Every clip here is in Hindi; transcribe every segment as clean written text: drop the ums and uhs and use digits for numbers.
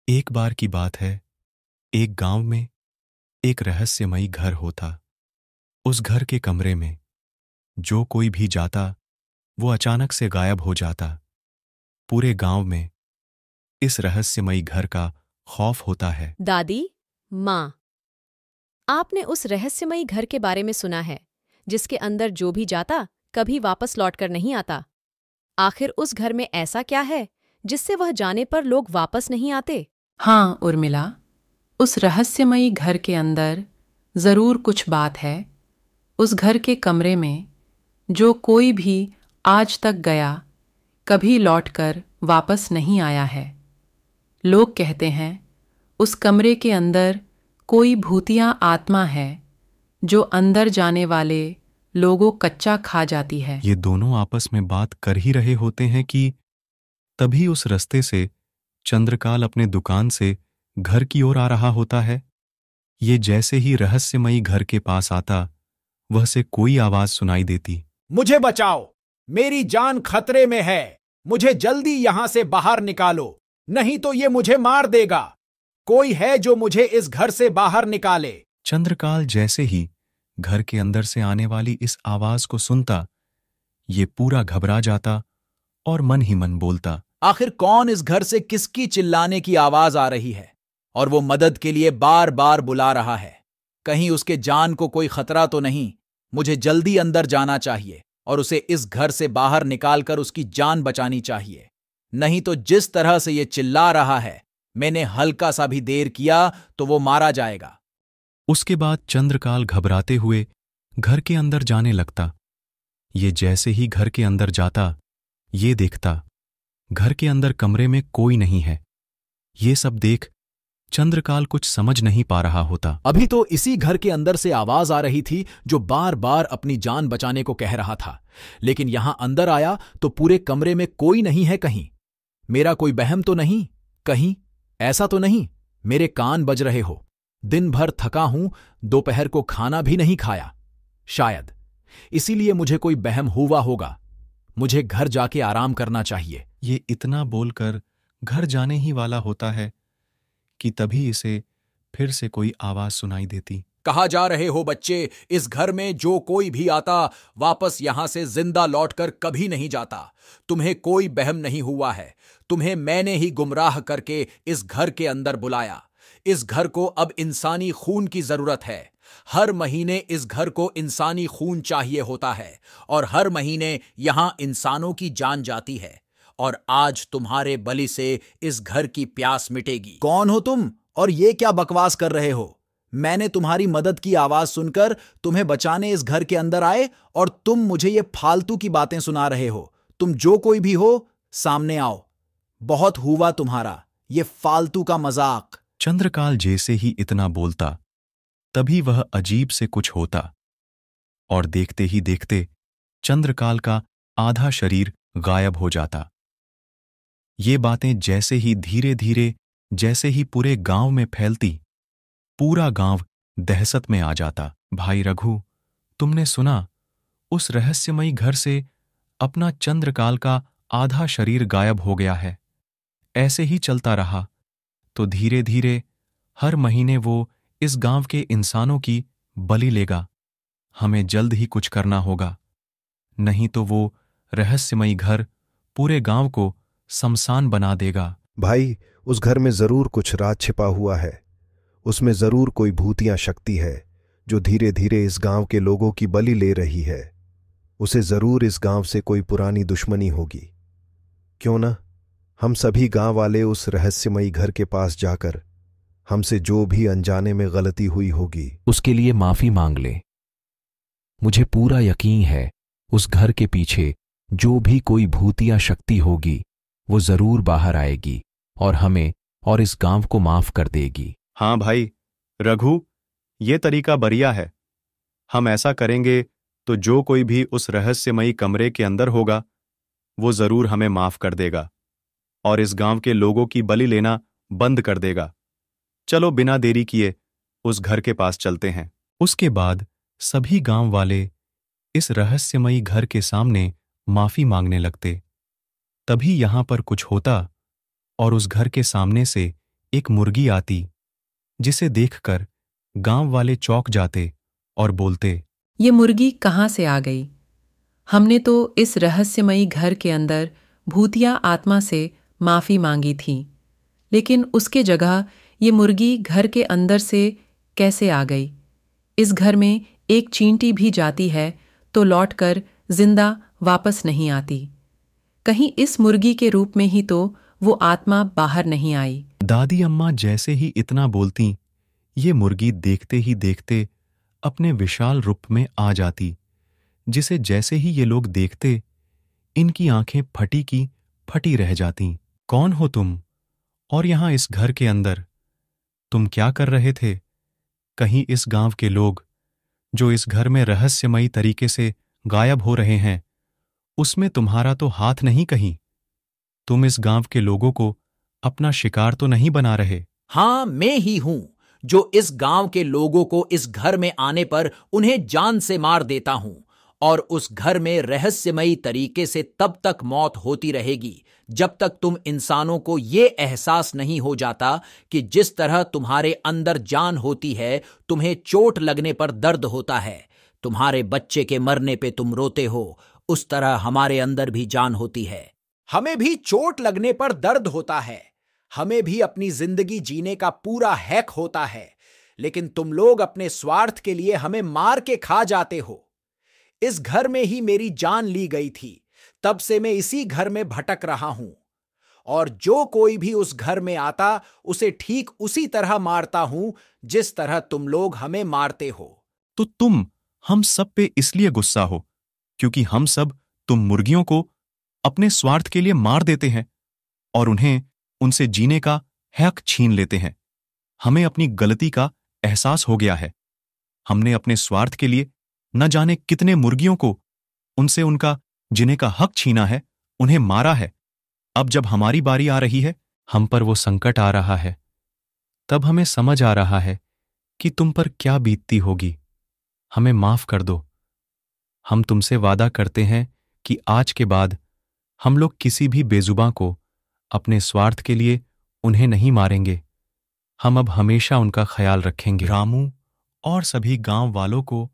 एक बार की बात है, एक गांव में एक रहस्यमयी घर होता। उस घर के कमरे में जो कोई भी जाता वो अचानक से गायब हो जाता। पूरे गांव में इस रहस्यमयी घर का खौफ होता है। दादी, माँ, आपने उस रहस्यमयी घर के बारे में सुना है जिसके अंदर जो भी जाता कभी वापस लौटकर नहीं आता। आखिर उस घर में ऐसा क्या है जिससे वह जाने पर लोग वापस नहीं आते? हाँ उर्मिला, उस रहस्यमयी घर के अंदर ज़रूर कुछ बात है। उस घर के कमरे में जो कोई भी आज तक गया कभी लौटकर वापस नहीं आया है। लोग कहते हैं उस कमरे के अंदर कोई भूतिया आत्मा है जो अंदर जाने वाले लोगों कच्चा खा जाती है। ये दोनों आपस में बात कर ही रहे होते हैं कि तभी उस रास्ते से चंद्रकाल अपने दुकान से घर की ओर आ रहा होता है। ये जैसे ही रहस्यमयी घर के पास आता, वह से कोई आवाज सुनाई देती। मुझे बचाओ, मेरी जान खतरे में है, मुझे जल्दी यहां से बाहर निकालो, नहीं तो ये मुझे मार देगा। कोई है जो मुझे इस घर से बाहर निकाले। चंद्रकाल जैसे ही घर के अंदर से आने वाली इस आवाज को सुनता, ये पूरा घबरा जाता और मन ही मन बोलता, आखिर कौन इस घर से किसकी चिल्लाने की आवाज आ रही है और वो मदद के लिए बार बार बुला रहा है। कहीं उसके जान को कोई खतरा तो नहीं। मुझे जल्दी अंदर जाना चाहिए और उसे इस घर से बाहर निकालकर उसकी जान बचानी चाहिए, नहीं तो जिस तरह से ये चिल्ला रहा है, मैंने हल्का सा भी देर किया तो वो मारा जाएगा। उसके बाद चंद्रकाल घबराते हुए घर के अंदर जाने लगता। ये जैसे ही घर के अंदर जाता, ये देखता घर के अंदर कमरे में कोई नहीं है। ये सब देख चंद्रकाल कुछ समझ नहीं पा रहा होता। अभी तो इसी घर के अंदर से आवाज आ रही थी जो बार बार अपनी जान बचाने को कह रहा था, लेकिन यहां अंदर आया तो पूरे कमरे में कोई नहीं है। कहीं मेरा कोई बहम तो नहीं, कहीं ऐसा तो नहीं मेरे कान बज रहे हो। दिन भर थका हूं, दोपहर को खाना भी नहीं खाया, शायद इसीलिए मुझे कोई बहम हुआ होगा। मुझे घर जाके आराम करना चाहिए। ये इतना बोलकर घर जाने ही वाला होता है कि तभी इसे फिर से कोई आवाज सुनाई देती। कहा जा रहे हो बच्चे, इस घर में जो कोई भी आता वापस यहां से जिंदा लौटकर कभी नहीं जाता। तुम्हें कोई बहम नहीं हुआ है, तुम्हें मैंने ही गुमराह करके इस घर के अंदर बुलाया। इस घर को अब इंसानी खून की जरूरत है। हर महीने इस घर को इंसानी खून चाहिए होता है और हर महीने यहां इंसानों की जान जाती है, और आज तुम्हारे बलि से इस घर की प्यास मिटेगी। कौन हो तुम और ये क्या बकवास कर रहे हो? मैंने तुम्हारी मदद की आवाज सुनकर तुम्हें बचाने इस घर के अंदर आए और तुम मुझे ये फालतू की बातें सुना रहे हो। तुम जो कोई भी हो, सामने आओ। बहुत हुआ तुम्हारा ये फालतू का मजाक। चंद्रकाल जैसे ही इतना बोलता, तभी वह अजीब से कुछ होता और देखते ही देखते चंद्रकाल का आधा शरीर गायब हो जाता। ये बातें जैसे ही धीरे धीरे जैसे ही पूरे गांव में फैलती, पूरा गांव दहशत में आ जाता। भाई रघु, तुमने सुना उस रहस्यमयी घर से अपना चंद्रकाल का आधा शरीर गायब हो गया है। ऐसे ही चलता रहा तो धीरे धीरे हर महीने वो इस गांव के इंसानों की बलि लेगा। हमें जल्द ही कुछ करना होगा, नहीं तो वो रहस्यमयी घर पूरे गांव को शमशान बना देगा। भाई, उस घर में जरूर कुछ राज छिपा हुआ है। उसमें जरूर कोई भूतिया शक्ति है जो धीरे धीरे इस गांव के लोगों की बलि ले रही है। उसे जरूर इस गांव से कोई पुरानी दुश्मनी होगी। क्यों ना हम सभी गांव वाले उस रहस्यमयी घर के पास जाकर हमसे जो भी अनजाने में गलती हुई होगी उसके लिए माफी मांग ले। मुझे पूरा यकीन है उस घर के पीछे जो भी कोई भूतिया शक्ति होगी वो जरूर बाहर आएगी और हमें और इस गांव को माफ कर देगी। हाँ भाई रघु, ये तरीका बढ़िया है। हम ऐसा करेंगे तो जो कोई भी उस रहस्यमयी कमरे के अंदर होगा वो जरूर हमें माफ कर देगा और इस गांव के लोगों की बलि लेना बंद कर देगा। चलो बिना देरी किए उस घर के पास चलते हैं। उसके बाद सभी गांव वाले इस रहस्यमयी घर के सामने माफी मांगने लगते। तभी यहां पर कुछ होता और उस घर के सामने से एक मुर्गी आती, जिसे देखकर गांव वाले चौंक जाते और बोलते, ये मुर्गी कहाँ से आ गई? हमने तो इस रहस्यमयी घर के अंदर भूतिया आत्मा से माफी मांगी थी, लेकिन उसके जगह ये मुर्गी घर के अंदर से कैसे आ गई? इस घर में एक चींटी भी जाती है तो लौटकर जिंदा वापस नहीं आती। कहीं इस मुर्गी के रूप में ही तो वो आत्मा बाहर नहीं आई। दादी अम्मा जैसे ही इतना बोलती, ये मुर्गी देखते ही देखते अपने विशाल रूप में आ जाती, जिसे जैसे ही ये लोग देखते, इनकी आंखें फटी की फटी रह जातीं। कौन हो तुम? और यहां इस घर के अंदर तुम क्या कर रहे थे? कहीं इस गांव के लोग जो इस घर में रहस्यमयी तरीके से गायब हो रहे हैं, उसमें तुम्हारा तो हाथ नहीं कहीं? तुम इस गांव के लोगों को अपना शिकार तो नहीं बना रहे? हां, मैं ही हूं जो इस गांव के लोगों को इस घर में आने पर उन्हें जान से मार देता हूं, और उस घर में रहस्यमयी तरीके से तब तक मौत होती रहेगी जब तक तुम इंसानों को यह एहसास नहीं हो जाता कि जिस तरह तुम्हारे अंदर जान होती है, तुम्हें चोट लगने पर दर्द होता है, तुम्हारे बच्चे के मरने पे तुम रोते हो, उस तरह हमारे अंदर भी जान होती है। हमें भी चोट लगने पर दर्द होता है, हमें भी अपनी जिंदगी जीने का पूरा हैक होता है, लेकिन तुम लोग अपने स्वार्थ के लिए हमें मार के खा जाते हो। इस घर में ही मेरी जान ली गई थी, तब से मैं इसी घर में भटक रहा हूं, और जो कोई भी उस घर में आता उसे ठीक उसी तरह मारता हूं जिस तरह तुम लोग हमें मारते हो। तो तुम हम सब पे इसलिए गुस्सा हो क्योंकि हम सब तुम मुर्गियों को अपने स्वार्थ के लिए मार देते हैं और उन्हें उनसे जीने का हक छीन लेते हैं। हमें अपनी गलती का एहसास हो गया है। हमने अपने स्वार्थ के लिए न जाने कितने मुर्गियों को उनसे उनका जीने का हक छीना है, उन्हें मारा है। अब जब हमारी बारी आ रही है, हम पर वो संकट आ रहा है, तब हमें समझ आ रहा है कि तुम पर क्या बीतती होगी। हमें माफ कर दो। हम तुमसे वादा करते हैं कि आज के बाद हम लोग किसी भी बेजुबां को अपने स्वार्थ के लिए उन्हें नहीं मारेंगे। हम अब हमेशा उनका ख्याल रखेंगे। रामू और सभी गांव वालों को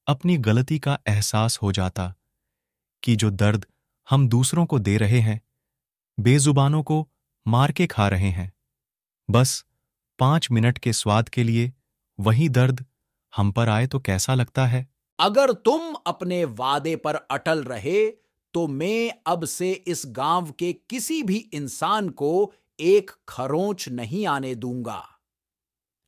अपनी गलती का एहसास हो जाता कि जो दर्द हम दूसरों को दे रहे हैं, बेजुबानों को मार के खा रहे हैं, बस 5 मिनट के स्वाद के लिए वही दर्द हम पर आए तो कैसा लगता है। अगर तुम अपने वादे पर अटल रहे तो मैं अब से इस गांव के किसी भी इंसान को एक खरोंच नहीं आने दूंगा,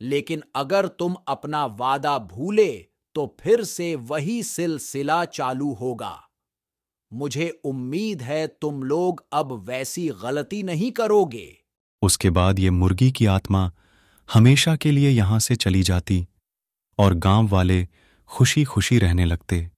लेकिन अगर तुम अपना वादा भूले तो फिर से वही सिलसिला चालू होगा। मुझे उम्मीद है तुम लोग अब वैसी गलती नहीं करोगे। उसके बाद ये मुर्गी की आत्मा हमेशा के लिए यहां से चली जाती और गांव वाले खुशी खुशी रहने लगते।